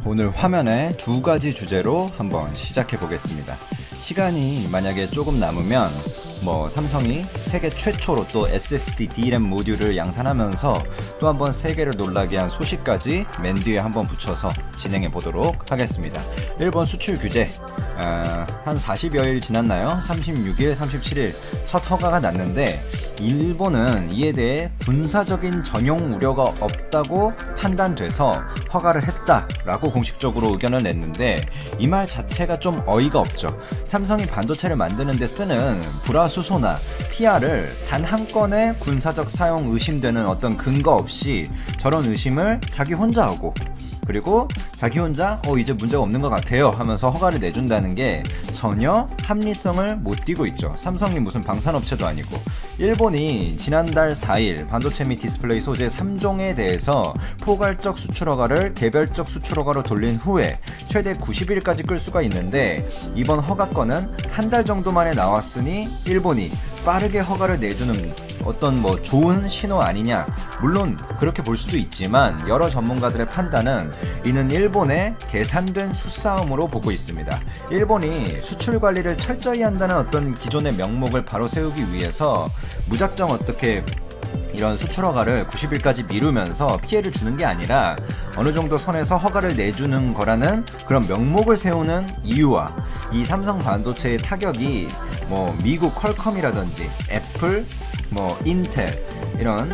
오늘 화면에 두 가지 주제로 한번 시작해 보겠습니다. 시간이 만약에 조금 남으면 삼성이 세계 최초로 또 SSD DRAM 모듈을 양산하면서 또 한번 세계를 놀라게 한 소식까지 맨 뒤에 한번 붙여서 진행해 보도록 하겠습니다. 일본 수출 규제 한 40여일 지났나요? 36일, 37일 첫 허가가 났는데 일본은 이에 대해 군사적인 전용 우려가 없다고 판단돼서 허가를 했다라고 공식적으로 의견을 냈는데 이 말 자체가 좀 어이가 없죠. 삼성이 반도체를 만드는 데 쓰는 불화수소나 PR을 단 한 건의 군사적 사용 의심되는 어떤 근거 없이 저런 의심을 자기 혼자 하고 그리고 자기 혼자 이제 문제가 없는 것 같아요 하면서 허가를 내준다는 게 전혀 합리성을 못 띠고 있죠. 삼성이 무슨 방산업체도 아니고. 일본이 지난달 4일 반도체 및 디스플레이 소재 3종에 대해서 포괄적 수출 허가를 개별적 수출 허가로 돌린 후에 최대 90일까지 끌 수가 있는데 이번 허가권은 한 달 정도 만에 나왔으니 일본이 빠르게 허가를 내주는 어떤 좋은 신호 아니냐, 물론 그렇게 볼 수도 있지만 여러 전문가들의 판단은 이는 일본의 계산된 수싸움으로 보고 있습니다. 일본이 수출 관리를 철저히 한다는 어떤 기존의 명목을 바로 세우기 위해서 무작정 어떻게 이런 수출 허가를 90일까지 미루면서 피해를 주는 게 아니라 어느 정도 선에서 허가를 내주는 거라는 그런 명목을 세우는 이유와 이 삼성 반도체의 타격이 미국 퀄컴이라든지 애플, 인텔 이런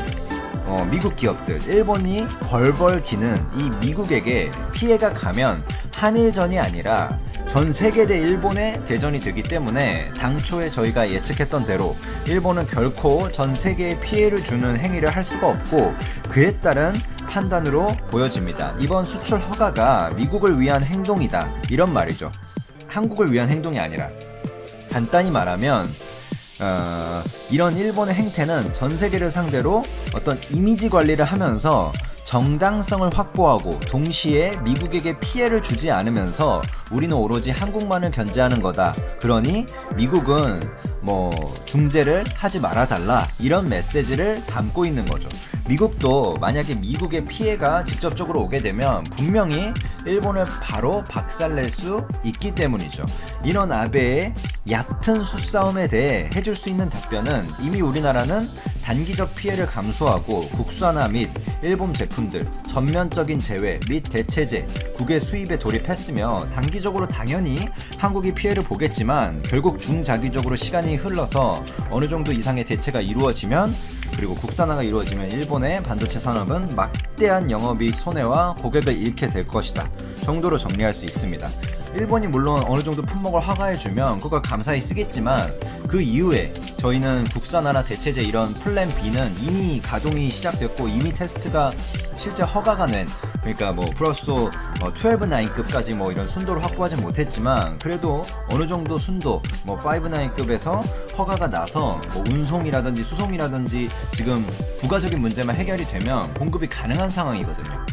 미국 기업들, 일본이 벌벌 기는 이 미국에게 피해가 가면 한일전이 아니라 전 세계 대 일본의 대전이 되기 때문에 당초에 저희가 예측했던 대로 일본은 결코 전 세계에 피해를 주는 행위를 할 수가 없고 그에 따른 판단으로 보여집니다. 이번 수출 허가가 미국을 위한 행동이다 이런 말이죠. 한국을 위한 행동이 아니라 간단히 말하면 이런 일본의 행태는 전 세계를 상대로 어떤 이미지 관리를 하면서 정당성을 확보하고 동시에 미국에게 피해를 주지 않으면서 우리는 오로지 한국만을 견제하는 거다. 그러니 미국은 중재를 하지 말아달라 이런 메시지를 담고 있는 거죠. 미국도 만약에 미국의 피해가 직접적으로 오게 되면 분명히 일본을 바로 박살낼 수 있기 때문이죠. 이런 아베의 얕은 수싸움에 대해 해줄 수 있는 답변은 이미 우리나라는 단기적 피해를 감수하고 국산화 및 일본 제품들 전면적인 제외 및 대체제 국외 수입에 돌입했으며 단기적으로 당연히 한국이 피해를 보겠지만 결국 중장기적으로 시간이 흘러서 어느 정도 이상의 대체가 이루어지면 그리고 국산화가 이루어지면 일본의 반도체 산업은 막대한 영업이익 손해와 고객을 잃게 될 것이다 정도로 정리할 수 있습니다. 일본이 물론 어느 정도 품목을 허가해주면 그걸 감사히 쓰겠지만 그 이후에 저희는 국산화나 대체제 이런 플랜 B는 이미 가동이 시작됐고 이미 테스트가 실제 허가가 낸 그러니까 불화수소 12-9급까지 이런 순도를 확보하지 못했지만 그래도 어느 정도 순도 5-9급에서 허가가 나서 운송이라든지 수송이라든지 지금 부가적인 문제만 해결이 되면 공급이 가능한 상황이거든요.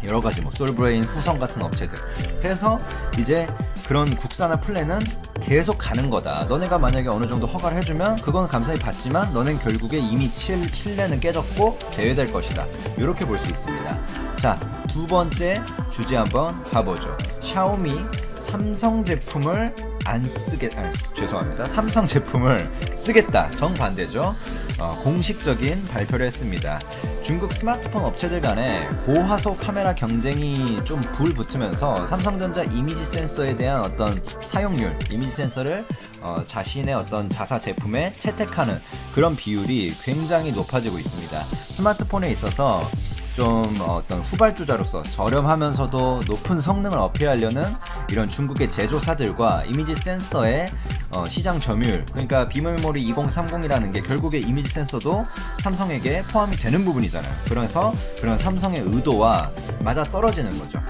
여러가지 솔브레인, 후성 같은 업체들. 그래서 이제 그런 국산화 플랜은 계속 가는 거다. 너네가 만약에 어느 정도 허가를 해주면 그건 감사히 받지만 너넨 결국에 이미 신뢰는 깨졌고 제외될 것이다. 이렇게 볼 수 있습니다. 자, 두 번째 주제 한번 가보죠. 샤오미 삼성 제품을 삼성 제품을 쓰겠다. 정반대죠. 공식적인 발표를 했습니다. 중국 스마트폰 업체들 간에 고화소 카메라 경쟁이 좀 불붙으면서 삼성전자 이미지 센서에 대한 어떤 사용률, 이미지 센서를 자신의 어떤 자사 제품에 채택하는 그런 비율이 굉장히 높아지고 있습니다. 스마트폰에 있어서 좀 어떤 후발주자로서 저렴하면서도 높은 성능을 어필하려는 이런 중국의 제조사들과 이미지 센서의 시장 점유율, 그러니까 비메모리 2030이라는 게 결국에 이미지 센서도 삼성에게 포함이 되는 부분이잖아요. 그래서 그런 삼성의 의도와 맞아 떨어지는 거죠.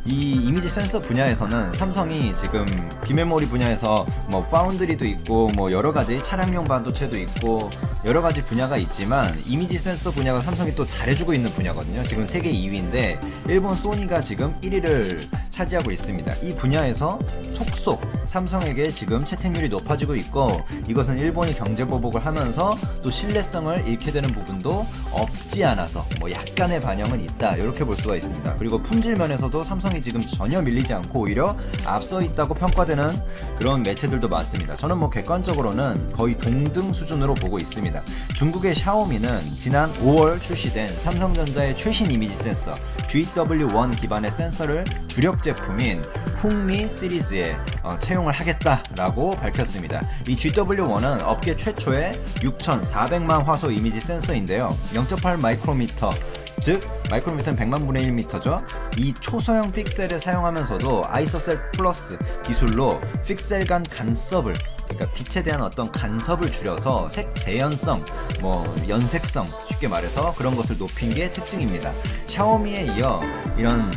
이 이미지 센서 분야에서는 삼성이 지금 비메모리 분야에서 파운드리도 있고 여러가지 차량용 반도체도 있고 여러가지 분야가 있지만 이미지 센서 분야가 삼성이 또 잘해주고 있는 분야거든요. 지금 세계 2위인데 일본 소니가 지금 1위를 차지하고 있습니다. 이 분야에서 속속 삼성에게 지금 채택률이 높아지고 있고, 이것은 일본이 경제 보복을 하면서 또 신뢰성을 잃게 되는 부분도 없지 않아서 뭐 약간의 반영은 있다, 이렇게 볼 수가 있습니다. 그리고 품질 면에서도 삼성이 지금 전혀 밀리지 않고 오히려 앞서 있다고 평가되는 그런 매체들도 많습니다. 저는 뭐 객관적으로는 거의 동등 수준으로 보고 있습니다. 중국의 샤오미는 지난 5월 출시된 삼성전자의 최신 이미지 센서 GW1 기반의 센서를 주력 제품인 풍미 시리즈에 채용을 하겠다라고 밝혔습니다. 이 GW1은 업계 최초의 6400만 화소 이미지 센서인데요. 0.8 마이크로미터, 즉 마이크로미터는 100만 분의 1미터죠. 이 초소형 픽셀을 사용하면서도 아이소셀 플러스 기술로 픽셀 간 간섭을, 그러니까 빛에 대한 어떤 간섭을 줄여서 색 재현성, 뭐 연색성, 쉽게 말해서 그런 것을 높인 게 특징입니다. 샤오미에 이어 이런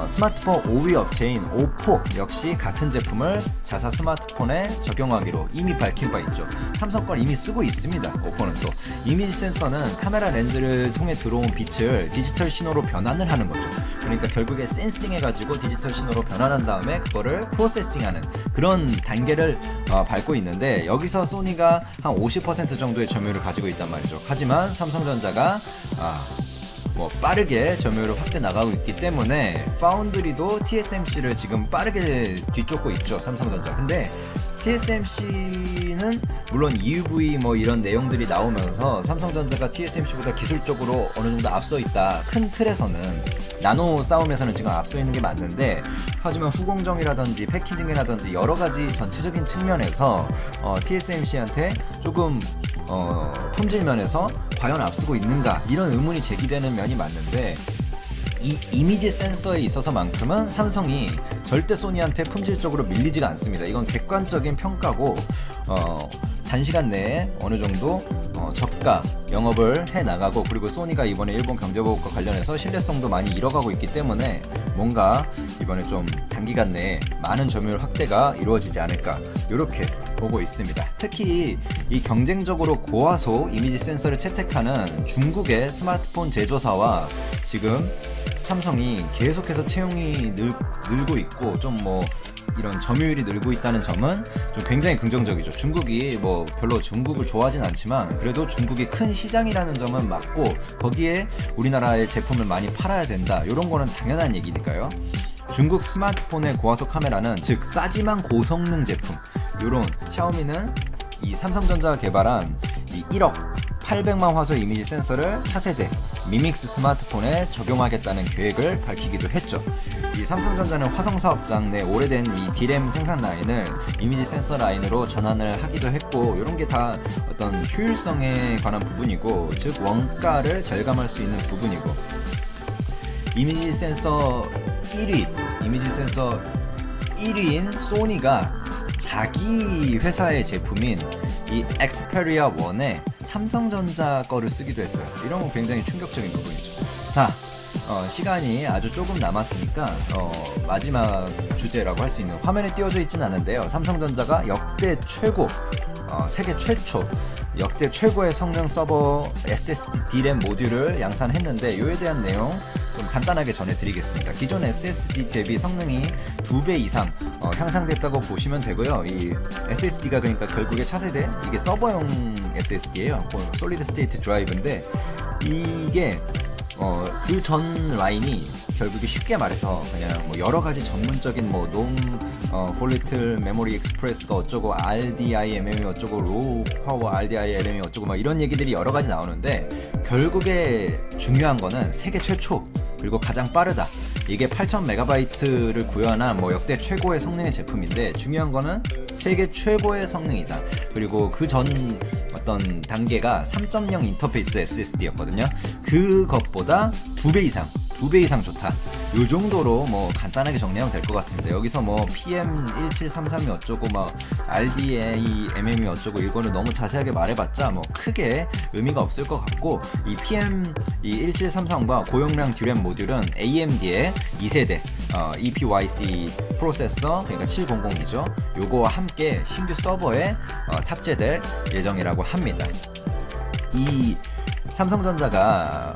스마트폰 5위 업체인 오포 역시 같은 제품을 자사 스마트폰에 적용하기로 이미 밝힌 바 있죠. 삼성 걸 이미 쓰고 있습니다. 오포는 또 이미지 센서는 카메라 렌즈를 통해 들어온 빛을 디지털 신호로 변환을 하는 거죠. 그러니까 결국에 센싱해가지고 디지털 신호로 변환한 다음에 그거를 프로세싱하는 그런 단계를 밟고 있는데, 여기서 소니가 한 50% 정도의 점유율을 가지고 있단 말이죠. 하지만 삼성전자가 뭐 빠르게 점유율을 확대 나가고 있기 때문에 파운드리도 TSMC를 지금 빠르게 뒤쫓고 있죠, 삼성전자. 근데 TSMC는 물론 EUV 뭐 이런 내용들이 나오면서 삼성전자가 TSMC보다 기술적으로 어느 정도 앞서 있다, 큰 틀에서는 나노 싸움에서는 지금 앞서 있는 게 맞는데, 하지만 후공정이라든지 패키징이라든지 여러 가지 전체적인 측면에서 TSMC한테 조금 품질 면에서 과연 앞서고 있는가, 이런 의문이 제기되는 면이 맞는데, 이 이미지 센서에 있어서만큼은 삼성이 절대 소니한테 품질적으로 밀리지가 않습니다. 이건 객관적인 평가고, 단시간 내에 어느 정도 저가 영업을 해 나가고, 그리고 소니가 이번에 일본 경제보복과 관련해서 신뢰성도 많이 잃어가고 있기 때문에 뭔가 이번에 좀 단기간 내에 많은 점유율 확대가 이루어지지 않을까, 이렇게 보고 있습니다. 특히 이 경쟁적으로 고화소 이미지 센서를 채택하는 중국의 스마트폰 제조사와 지금 삼성이 계속해서 채용이 늘고 있고, 좀 뭐 이런 점유율이 늘고 있다는 점은 좀 굉장히 긍정적이죠. 중국이 뭐 별로 중국을 좋아하진 않지만 그래도 중국이 큰 시장이라는 점은 맞고, 거기에 우리나라의 제품을 많이 팔아야 된다, 이런 거는 당연한 얘기니까요. 중국 스마트폰의 고화소 카메라는 즉 싸지만 고성능 제품, 요런 샤오미는 이 삼성전자가 개발한 이 1억 800만 화소 이미지 센서를 차세대 미믹스 스마트폰에 적용하겠다는 계획을 밝히기도 했죠. 이 삼성전자는 화성 사업장 내 오래된 이 D램 생산 라인을 이미지 센서 라인으로 전환을 하기도 했고, 이런 게 다 어떤 효율성에 관한 부분이고, 즉 원가를 절감할 수 있는 부분이고, 이미지 센서 1위인 소니가 자기 회사의 제품인 이 엑스페리아 1에 삼성전자 거를 쓰기도 했어요. 이런 건 굉장히 충격적인 부분이죠. 자, 시간이 아주 조금 남았으니까 마지막 주제라고 할 수 있는, 화면에 띄워져 있진 않은데요, 삼성전자가 역대 최고, 세계 최초, 역대 최고의 성능 서버 SSD D램 모듈을 양산했는데, 이에 대한 내용 좀 간단하게 전해드리겠습니다. 기존 SSD 대비 성능이 2배 이상 향상됐다고 보시면 되고요. 이 SSD가 그러니까 결국에 차세대, 이게 서버용 SSD예요. 솔리드 스테이트 드라이브인데, 이게 그 전 라인이 결국에 쉽게 말해서 그냥 뭐 여러 가지 전문적인 뭐 폴리틀 메모리 익스프레스가 어쩌고, RDIMM이 어쩌고, 로우 파워 RDIMM이 어쩌고, 막 이런 얘기들이 여러 가지 나오는데, 결국에 중요한 거는 세계 최초 그리고 가장 빠르다. 이게 8000MB를 구현한 뭐 역대 최고의 성능의 제품인데, 중요한 거는 세계 최고의 성능이다. 그리고 그 전 어떤 단계가 3.0 인터페이스 SSD였거든요. 그것보다 2배 이상 좋다. 요 정도로 뭐 간단하게 정리하면 될 것 같습니다. 여기서 뭐 PM1733이 어쩌고, 막 RDAMM이 어쩌고, 이거를 너무 자세하게 말해봤자 뭐 크게 의미가 없을 것 같고, 이 PM1733과 고용량 D램 모듈은 AMD의 2세대 EPYC 프로세서, 그러니까 700이죠. 요거와 함께 신규 서버에 탑재될 예정이라고 합니다. 이 삼성전자가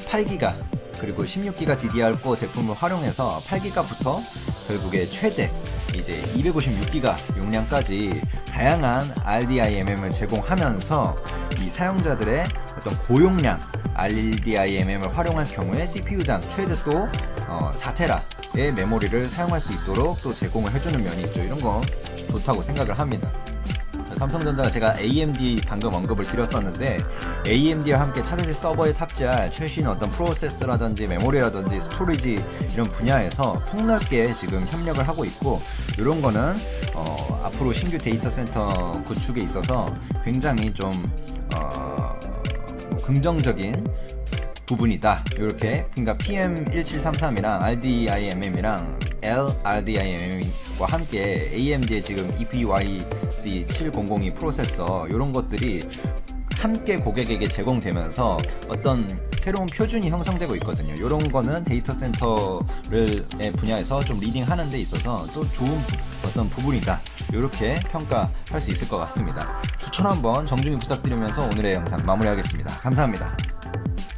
8기가 그리고 16기가 DDR4 제품을 활용해서 8기가부터 결국에 최대 이제 256기가 용량까지 다양한 RDIMM을 제공하면서 이 사용자들의 어떤 고용량 RDIMM을 활용할 경우에 CPU당 최대 또 4테라의 메모리를 사용할 수 있도록 또 제공을 해주는 면이 있죠. 이런 거 좋다고 생각을 합니다. 삼성전자가 제가 AMD 방금 언급을 드렸었는데 AMD와 함께 차세대 서버에 탑재할 최신 어떤 프로세서라든지 메모리라든지 스토리지 이런 분야에서 폭넓게 지금 협력을 하고 있고, 이런 거는 앞으로 신규 데이터 센터 구축에 있어서 굉장히 좀 긍정적인 부분이다. 이렇게 그러니까 PM1733이랑 RDIMM이랑 LRDIMM과 함께 AMD의 지금 EPYC7002 프로세서 이런 것들이 함께 고객에게 제공되면서 어떤 새로운 표준이 형성되고 있거든요. 이런 거는 데이터 센터의 분야에서 좀 리딩하는 데 있어서 또 좋은 어떤 부분이다. 이렇게 평가할 수 있을 것 같습니다. 추천 한번 정중히 부탁드리면서 오늘의 영상 마무리하겠습니다. 감사합니다.